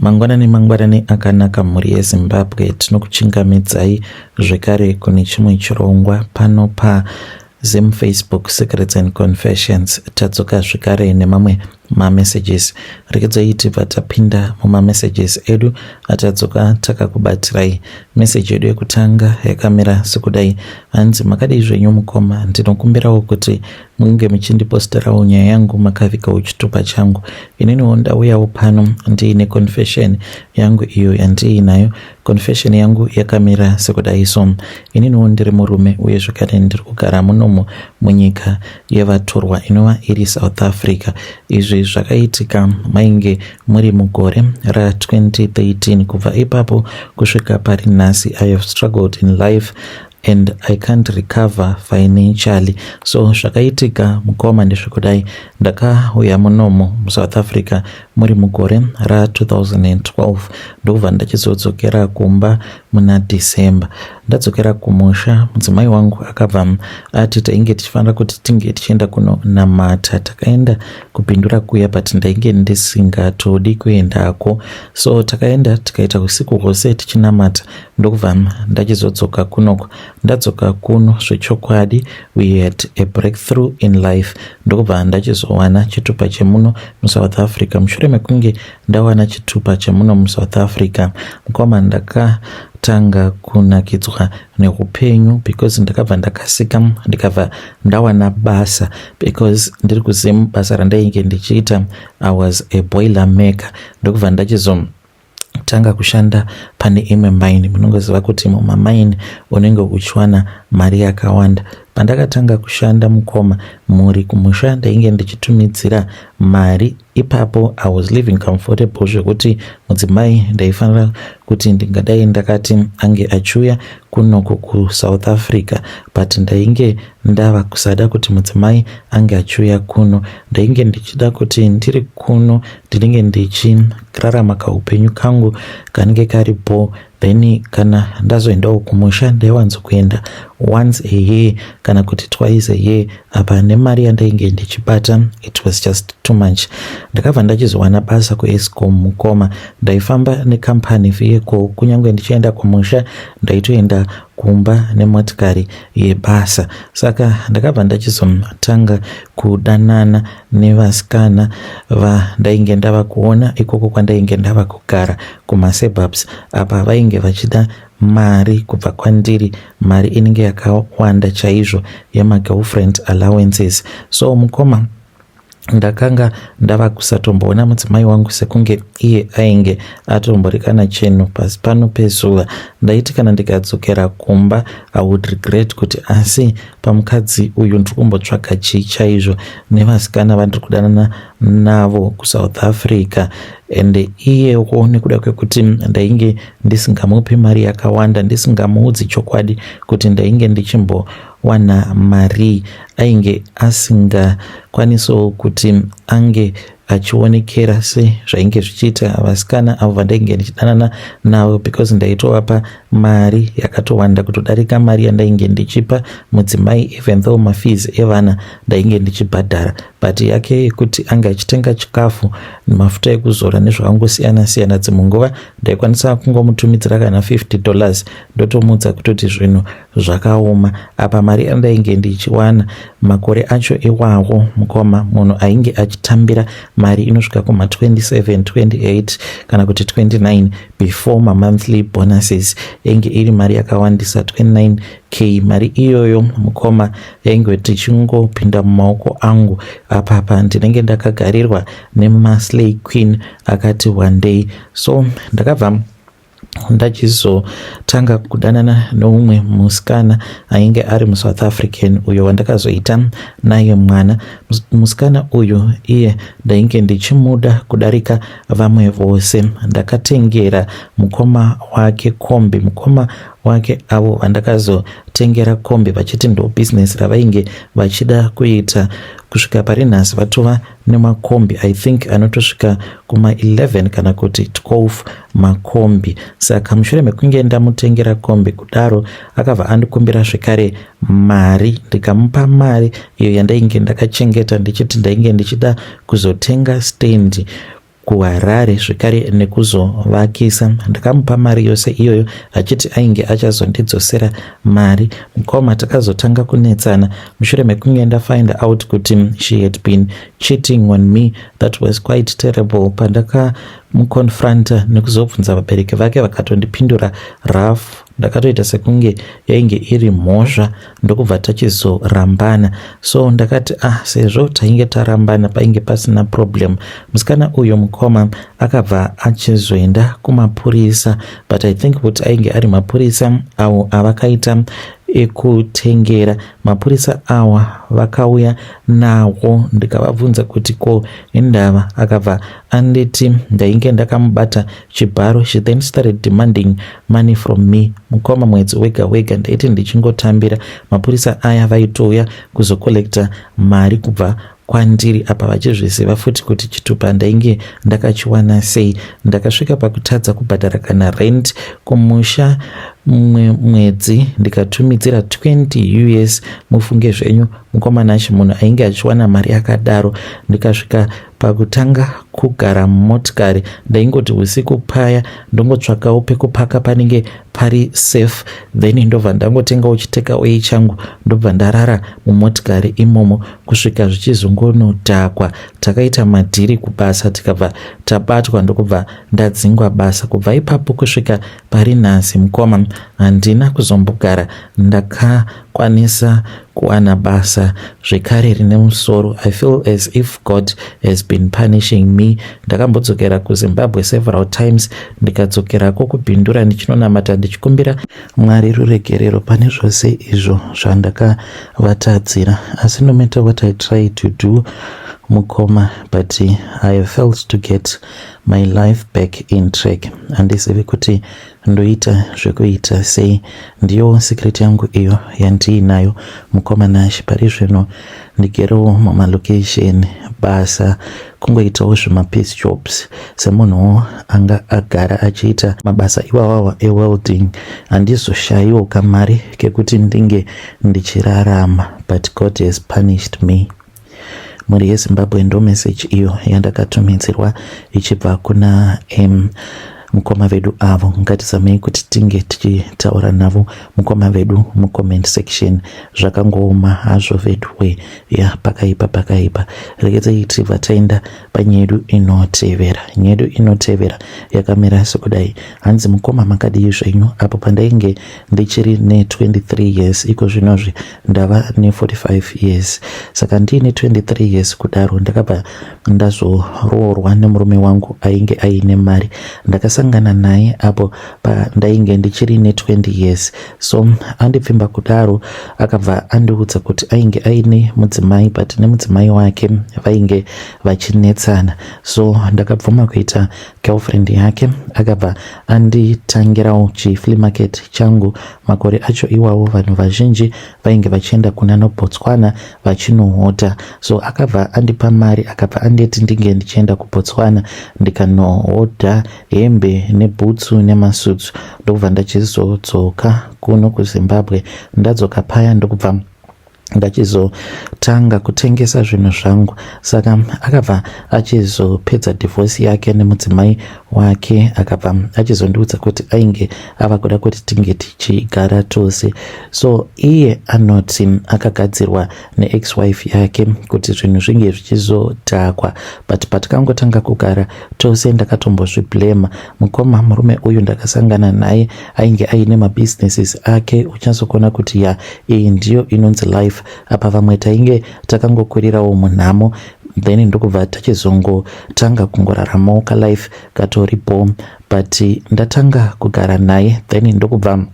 Mangwanani akanaka mhuri yeZimbabwe, tinokuchingamidzai zvekare kune chimwe chirongwa pano paZim Facebook Secrets and Confessions. Tadzoka zvekare nemamwe mamessages. Regai tibva tapinda mumamessages edu atadzoka takakubatirai. Message yedu yekutanga yakamira sekudai: hanzi makadai zvenyu mukoma, ndinokumbirawo kuti munge muchindiposterawo nyaya yangu makavikawo chitupa changu. Ininiwo ndauyawo pano ndiine confession yangu iyo yandiinayo. Confession yangu yakamira sekudai: so ininiwo ndiri murume uye zvakare ndiri kugara munomo munyika yevatorwa inova iri South Africa. Izvi zvakaitika mainge muri mugore ra2013. Kubva ipapo kusvika pari nhasi, I have struggled in life and I can't recover financially. So zvakaitika mukoma ndezvekudai: ndakauya munomo muSouth Africa muri mugore ra2012 ndobva ndachizodzokera kumba muna December. Ndadzokera kumusha, mudzimai wangu akabva ati tainge tichifanira kuti tinge tichienda kunonamata. Takaenda kupindura kuya but ndainge ndisingatodi kuendako, so takaenda tikaita usiku hwose tichinamata. Ndokubva ndachizodzoka kunoko. Ndadzoka kuno zvechokwadi, we had a breakthrough in life. Ndokubva ndachizowana chitupa chemuno muSouth Africa. Mushure mekunge ndawana chitupa chemuno muSouth Africa, mukoma ndakatanga kunakidzwa neupenyu because ndakabva ndakasika ndikabva ndawana basa, because ndiri kuziva basa randainge ndichiita, I was a boiler maker. Ndokubva ndachizotanga kushanda pane imwe mine. Munongoziva kuti mumamine unenge uchiwana mari yakawanda. Pandakatanga kushanda mukoma muri kumusha ndainge ndichitumidzira mari. Ipapo I was living comfortable zvekuti mudzimai ndaifanira kuti ndingadai ndakati ange achiuya kunoko kuSouth Africa, but ndainge ndava kusada kuti mudzimai ange achiuya kuno. Ndainge ndichida kuti ndiri kuno ndinenge ndichirarama kaupenyu kangu kanenge karipo, then kana ndazoendawo kumusha ndaiwanzo kuenda once a year kana kuti twice a year. Apa nemari yandainge ndichibata, it was just too much. Ndakabva ndachizowana basa kuEscom mukoma. Ndaifamba nekampani vehicle, kunyange ndichienda kumusha ndaitoenda kumba nemotikari yebasa. Saka ndakabva ndachizotanga kudanana nevasikana vandainge ndava kuona ikoko kwandainge ndava kugara kumasuburbs. Apa vainge vachida mari kubva kwandiri, mari inenge yakawanda chaizvo yemagirlfriend allowances. So mukoma ndakanga ndava kusatomboona mudzimai wangu sekunge iye ainge atomborikana chenyu pasi pano pezuva. Ndaiti kana ndikadzokera kumba I would regret kuti asi pamukadzi uyu ndiri kumbotsvaga chii chaizvo nevasikana vandiri kudanana navo kuSouth Africa. And iyewo nekuda kwekuti ndainge ndisingamupi mari yakawanda, ndisingamuudzi chokwadi kuti ndainge ndichimbowana mari, ainge asingakwanisawo kuti ange achionekera sezvainge zvichiita vasikana avo vandainge ndichidanana navo, because ndaitovapa mari yakatowanda kutodarika mari yandainge ndichipa mudzimai, even though mafees evana ndainge ndichibhadhara. But yake yekuti anga achitenga chikafu nemafuta ekuzora nezvakangosiyana siyana, dzimwe nguva ndaikwanisa kungomutumidzira kana $50 ndotomudza kutoti zvinhu zvakaoma. Apa mari yandainge ndichiwana makore acho iwawo mukoma, munhu ainge achitambira mari inosvika kuma27, 28 kana kuti 29 before monthly bonuses. Yainge iri mari yakawandisa 29k. Mari iyoyo mukoma yainge tichingopinda mumaoko angu. Apapa ndinenge ndakagarirwa nemaslay queen akati one day. So ndakabva ndachizotanga kudanana neumwe musikana ainge ari muSouth African, uyo wandakazoita naye mwana. Musikana uyu iye ndainge ndichimuda kudarika vamwe vose. Ndakatengera mukoma wake kombi, mukoma wake avo vandakazotengera kombi vachiti ndo business ravainge vachida kuita. Kusvika pari nhasi vatova nemakombi I think anotosvika kuma 11 kana kuti 12 makombi. Saka mushure mekunge ndamutengera kombi kudaro, akabva andikumbira zvekare mari. Ndikamupa mari iyo yandainge ndakachengeta ndichiti ndainge ndichida kuzotenga stand kuHarare zvekare nekuzovakisa. Ndakamupa mari yose iyoyo achiti ainge achazondidzosera mari. Mukoma takazotanga kunetsana mushure mekunge ndafind out kuti she had been cheating on me. That was quite terrible. Pandakamukonfronta nekuzobvunza vabereki vake vakatondipindura rough, ndakatoita sekunge yainge iri mhosva ndokubva tachizorambana. So ndakati sezvo tainge tarambana painge pasina problem. Musikana uyo mukoma akabva achizoenda kumapurisa, but I think kuti ainge ari mapurisa awo avakaita ekutengera. Mapurisa awa vakauya nawo, ndikavabvunza kuti ko indava, akabva anditi ndainge ndakamubata chibharo. She then started demanding money from me. Mukoma mwedzi wega wega ndaiti ndichingotambira, mapurisa aya vaitouya kuzokolekta mari kubva kwandiri, apa vachizviziva futi kuti chitupa ndainge ndakachiwana sei. Ndakasvika pakutadza kubhadhara kana rent kumusha mumwe mwedzi, ndikatumidzira 20 US. Mufunge zvenyu mukomana acho munhu ainge achiwana mari akadaro. Ndikasvika pakutanga kugara mumotikari, ndaingoti usiku paya ndongotsvakawo pekupaka panenge pari safe, then ndobva ndangotengawo chitekaaway changu ndobva ndarara mumotikari imomo kusvika zvichizongonodhakwa. Takaita madhiri kubasa tikabva tabatwa ndokubva ndadzingwa basa. Kubva ipapo kusvika pari nhasi mukoma handina kuzombogara ndakakwanisa kuwana basa zvekare rine musoro. I feel as if God has been punishing me. Ndakambodzokera kuZimbabwe several times, ndikadzokerako kubhindura ndichinonamata ndichikumbira Mwari ruregerero pane zvose izvo zvandakavatadzira. Asi no matter what I try to do mukoma, but I have failed to get my life back in track. Handizivi kuti ndoita zvekuita sei. Ndiyo secret yangu iyo yandiinayo mukoma nashi. Pari zvino ndigerewo mumalocation basa, kungoitawo zvimapiece jobs semunhu anga agara achiita mabasa iwawawa ewelding. Handizoshayiwo kamari kekuti ndinge ndichirarama, but God has punished me. Mhuri yeZimbabwe ndo message iyo yandakatumidzirwa ichibva kuna mukoma vedu avo. Ngatizamei kuti tinge tichitaura navo mukoma vedu mucomment section. Zvakangooma hazvo vedu pakaipa. Regedzei tibva taenda panyedu inotevera. Nyedu inotevera yakamira sekudai. Hanzi mukoma makadii zvenyu? Apo pandainge ndichiri ne23 years, iko zvinozvi ndava ne45 years. Saka ndiine 23 years kudaro ndakabva ndazoroorwa nemurume wangu ainge aine mari. Ndakasangana naye apo pandainge ndichiri ne20 years. So andipfimba kudaro akabva andiudza kuti ainge aine mudzimai, but nemudzimai wake vainge vachinetsana. So ndakabvuma kuita girlfriend yake. Akabva anditangirawo chiflea market changu. Makore acho iwawo vanhu vazhinji vainge vachienda kuna noBotswana vachinohota. So akabva andipa mari, akabva anditi ndinge ndichienda kuBotswana ndikanohodha hembe nebhutsu nemasutsu ndokubva ndachizodzoka kuno kuZimbabwe. Ndadzoka paya ndokubva ndachizotanga kutengesa zvinhu zvangu. Saka akabva achizopedza divorce yake nemudzimai wake, akabva achizondiudza kuti ainge ava kuda kuti tinge tichigara tose. So iye anoti akagadzirwa neex-wife yake kuti zvinhu zvinge zvichizodhakwa, but patakangotanga kugara tose ndakatombozviblema. Mukoma murume uyu ndakasangana naye ainge aine mabusinesses ake. Uchazokona kuti iyi ndiyo inonzi life. Apa vamwe tainge takangokurirawo munhamo, then ndokubva tachizongotanga kungoraramawo kalife katoripo. But ndatanga kugara naye, then ndokubva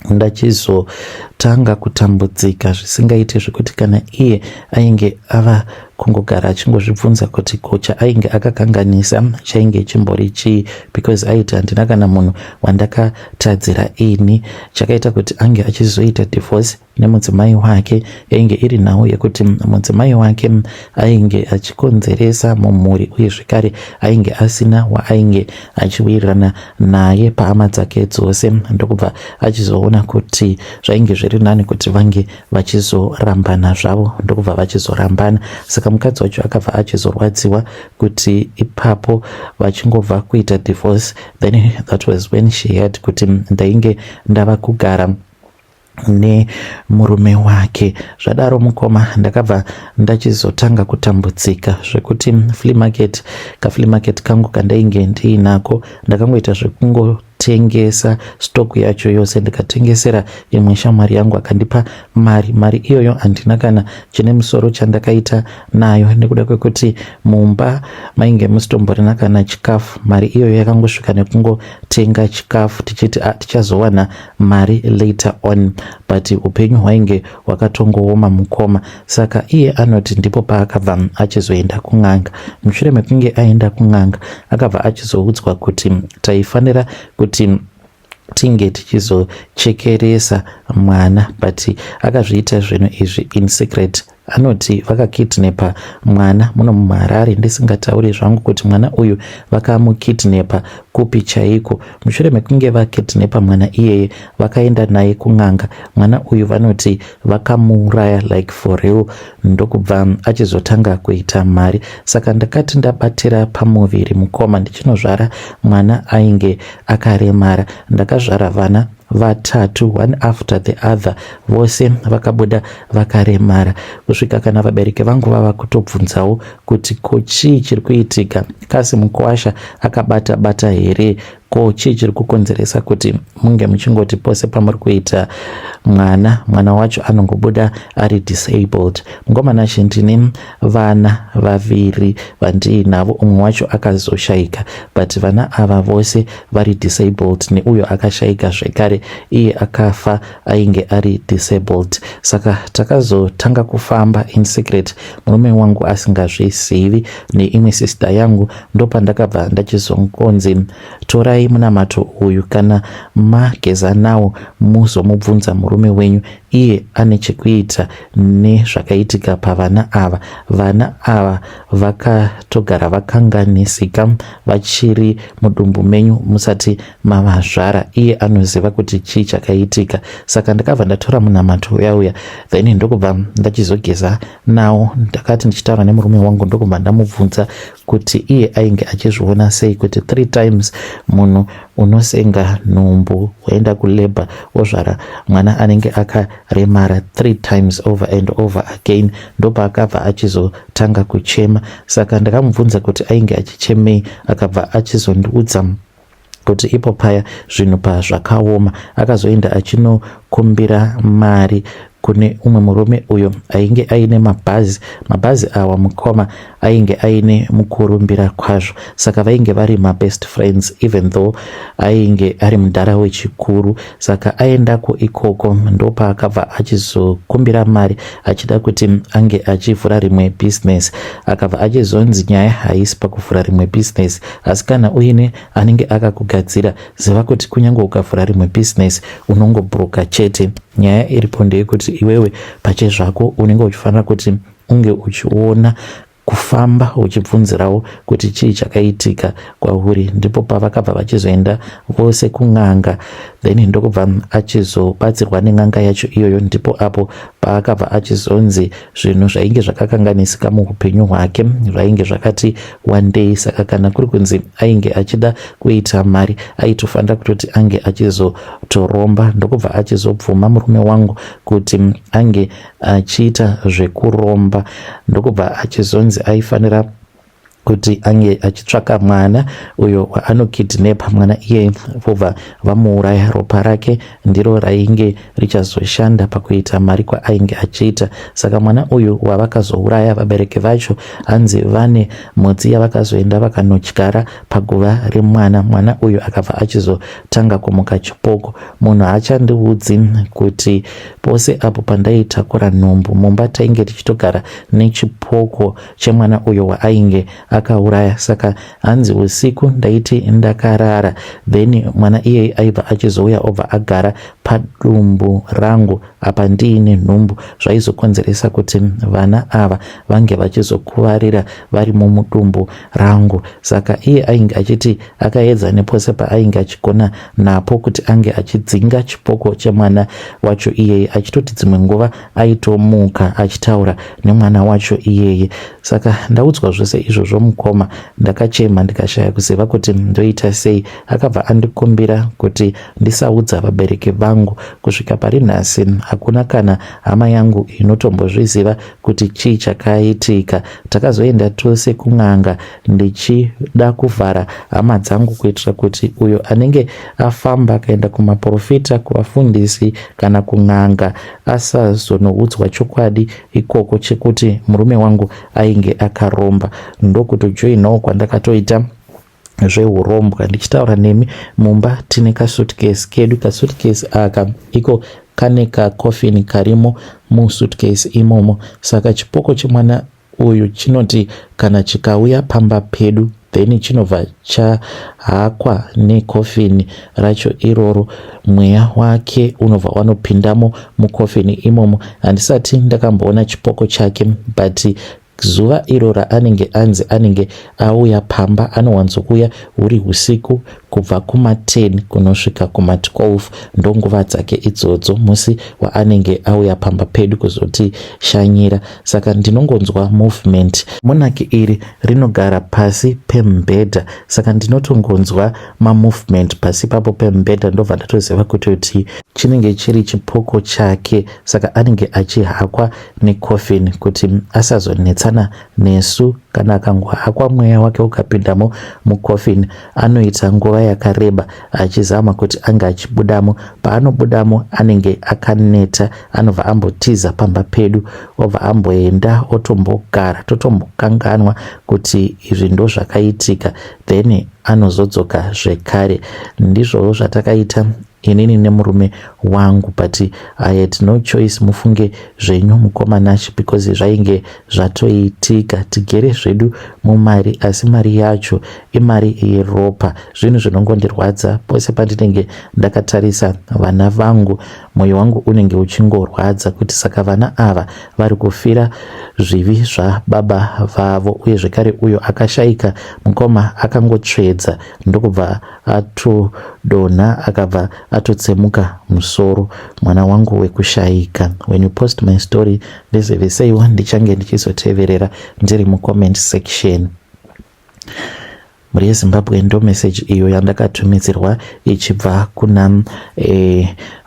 ndachizotanga kutambudzika zvisingaite zvekuti kana iye ainge ava kungogara achingozvibvunza kuti kocha ainge akakanganisa chainge chimbori chii, because aiti handina kana munhu wandakatadzira ini. Chakaita kuti ange achizoita divorce nemudzimai wake yainge iri nhau yekuti mudzimai wake ainge achikonzeresa mumhuri, uye zvekare ainge asina waainge achiwirirana naye pahama dzake dzose. Ndokubva achizoona kuti zvainge zviri nani kuti vange vachizorambana zvavo, ndokubva vachizorambana. Saka mukadzi wacho akabva achizorwadziwa kuti ipapo vachingobva kuita divorce, then that was when she had kuti ndainge ndava kugara nemurume wake. Zvadaro mukoma ndakabva ndachizotanga kutambudzika zvekuti flea market kangu kandainge ndiinako ndakangoita zvekungotengesa stock yacho yose, ndikatengesera imwe shamwari yangu akandipa mari iyoyo handina kana chine musoro chandakaita nayo, nekuda kwekuti mumba mainge musitomborina kana chikafu. Mari iyoyo yakangosvika nekungotenga chikafu tichiti tichazowana mari later on, but upenyu hwainge hwakatongooma mukoma. Saka iye anoti ndipo paakabva achizoenda kun'anga. Mushure mekunge aenda kun'anga akabva achizoudzwa kuti taifanira kuti tinge tichizochekeresa mwana, but akazviita zvinhu izvi in secret. Anoti vakakidnepa mwana muno muHarare, ndisingatauri zvangu kuti mwana uyu vakamukidnepa kupi chaiko. Mushure mekunge vakidnepa mwana iyeye vakaenda naye kun'anga. Mwana uyu vanoti vakamuuraya like for real, ndokubva achizotanga kuita mari. Saka ndakati ndabatira pamuviri mukoma ndichinozvara mwana ainge akaremara. Ndakazvara vana vatatu, one after the other, vose vakabuda vakaremara. Kusvika kana vabereki vangu vava kutobvunzawo kuti ko chii chiri kuitika, kasi mukuwasha akabata here, ko chii chiri kukonzeresa kuti munge muchingoti pose pamuri kuita mwana wacho anongobuda ari disabled. Mungomana ndine vana vaviri vandiinavo, umwe wacho akazoshayika, but vana ava vose vari disabled, neuyo akashayika zvekare iye akafa ainge ari disabled. Saka takazotanga kufamba in secret, murume wangu asingazvizivi neimwe sister yangu. Ndopandakabva ndachizongonzi torai munamato uyu, kana mageza nawo muzomubvunza murume wenyu, iye ane chekuita nezvakaitika pavana ava. Vana ava vakatogara vakanganisika vachiri mudumbu menyu musati mavazvara, iye anoziva kuti chii chakaitika. Saka ndakabva ndatora munamato uyauya, then ndokubva ndachizogeza nawo. Ndakati ndichitaura nemurume wangu ndokubva ndamubvunza kuti iye ainge achizviona sei kuti 3 times munhu unosenga nhumbu waenda kulabor wozvara mwana anenge akaremara 3 times over and over again. Ndopaakabva achizotanga kuchema. Saka ndakamubvunza kuti ainge achichemei, akabva achizondiudza kuti ipo paya zvinhu pazvakaoma. Akazoenda achinokumbira mari kune umwe murume uyo ainge aine mabhazi awa mukoma ainge aine mukurumbira kwazvo. Saka vainge vari mabest friends even though ainge ari mudhara wechikuru. Saka aendako ikoko ndopaakabva achizokumbira mari achida kuti ange achivhura rimwe business. Akabva achizonzi nyaya haisi pakuvhura rimwe business, asi kana uine anenge akakugadzira, ziva kuti kunyange ukavhura rimwe business unongobhuruka chete. Nyaya iripo ndeyekuti iwewe pachezvako unenge uchifanira kuti unge uchiona kufamba uchibvunzirawo kuti chii chakaitika kwauri. Ndipo pavakabva vachizoenda vose kun'anga, then ndokubva achizobatsirwa nen'anga yacho iyoyo. Ndipo apo paakabva achizonzi zvinhu zvainge zvakakanganisika muupenyu hwake zvainge zvakati one day. Saka kana kuri kunzi ainge achida kuita mari aitofanira kutoti ange achizotoromba. Ndokubva achizobvuma murume wangu kuti ange achiita zvekuromba. Ndokubva achizonzi aifanira kuti ange achitsvaka mwana uyo waanokidnepa mwana iye vobva vamuuraya. Ropa rake ndiro rainge richazoshanda pakuita mari kwaainge achiita. Saka mwana uyu wavakazouraya vabereki vacho hanzi vane mhodzi yavakazoenda vakanodyara paguva remwana. Mwana uyu akabva achizotanga kumuka chipoko. Munhu haachandiudzi kuti pose apo pandaitakura nhumbu mumba tainge tichitogara nechipoko chemwana uyo waainge akauraya. Saka hanzi usiku ndaiti ndakarara, then mwana iye aibva achizouya obva agara padumbu rangu apa ndiine nhumbu, zvaizokonzeresa kuti vana ava vange vachizokuvarira vari mudumbu rangu. Saka iye ainge achiti akaedza nepose paainge achigona napo kuti ange achidzinga chipoko chemwana wacho iyeye, achitoti dzimwe nguva aitomuka achitaura nemwana wacho iyeye. Saka ndaudzwa zvose izvozvo mukoma, ndakachema ndikashaya kuziva kuti ndoita sei. Akabva andikumbira kuti ndisaudza vabereki vangu. Kusvika pari nhasi hakuna kana hama yangu inotombozviziva kuti chii chakaitika. Takazoenda tose kun'anga ndichida kuvhara hama dzangu kuitira kuti uyo anenge afamba akaenda kumaprofita, kuvafundisi kana kun'anga asazonoudzwa chokwadi ikoko chekuti murume wangu ainge akaromba. Ndokutojoinawo kwandakatoita zveurombwa ndichitaura nemi mumba tine kasutkesi kedu. Kasutkesi aka iko kane kakofini karimo musutkesi imomo. Saka chipoko chemwana uyu chinoti kana chikauya pamba pedu then chinobva chahakwa nekofini racho iroro, mweya wake unobva wanopindamo mukofini imomo. Handisati ndakamboona chipoko chake, but zuva iro raanenge anzi anenge auya pamba anowanzokuya huri usiku kubva kuma10 kunosvika kuma12 ndonguva dzake idzodzo, musi waanenge auya pamba pedu kuzoti shanyira. Saka ndinongonzwa movement. Monaki iri rinogara pasi pemubhedha, saka ndinotongonzwa mamovement pasi papo pemubhedha. Ndobva ndatoziva kuti chinenge chiri chipoko chake. Saka anenge achihakwa nekofini kuti asazonetsana nesu. Kana akangohakwa mweya wake ukapindamo mukofini anoita nguva yakareba achizama kuti anga achibudamo. Paanobudamo anenge akaneta, anobva ambotiza pamba pedu, obva amboenda otombogara, totombokanganwa kuti izvi ndo zvakaitika, then anozodzoka zvekare. Ndizvowo zvatakaita inini nemurume wangu, but I had no choice. Mufunge zvenyu mukomanachi, because zvainge zvatoitika. Tigere zvedu mumari, asi mari yacho imari yeropa. Zvinhu zvinongondirwadza pose pandinenge ndakatarisa vana vangu, mwoyo wangu unenge uchingorwadza kuti saka vana ava vari kufira zvivi zvababa vavo. Uye zvekare uyo akashayika mukoma akangotsvedza ndokubva atodonha akabva atotsemuka musoro, mwana wangu wekushayika. When you post my story ndezeveseiwa ndichange ndichizoteverera ndiri mucomment section. Muri yeZimbabwe ndo message iyo yandakatumidzirwa ichibva kuna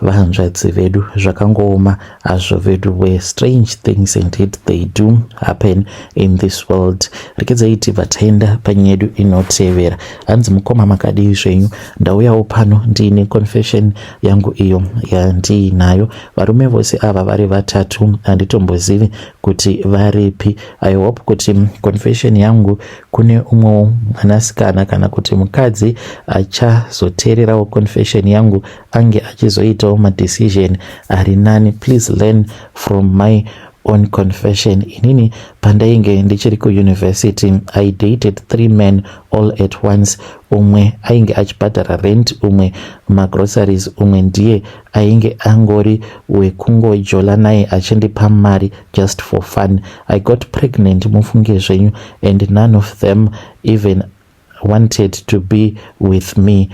vahanzvadzi vedu. Zvakangooma hazvo vedu, where strange things indeed they do happen in this world. Rekedzai tibva taenda panyaya yedu inotevera. Hanzi mukoma makadii zvenyu? Ndauyawo pano ndiine confession yangu iyo yandiinayo. Varume vose ava vari vatatu handitombozivi kuti varipi. I hope kuti confession yangu kune umwe mwanasikana kana kuti mukadzi achazoteererawo confession yangu ange achizoitawo madecision ari nani. Please learn from my own confession. Inini pandainge ndichiri kuuniversity I dated 3 men all at once. Umwe ainge achibhadhara rent, umwe magroceries, umwe ndiye ainge angori wekungojola naye achindipa mari just for fun. I got pregnant, mufunge zvenyu, and none of them even wanted to be with me.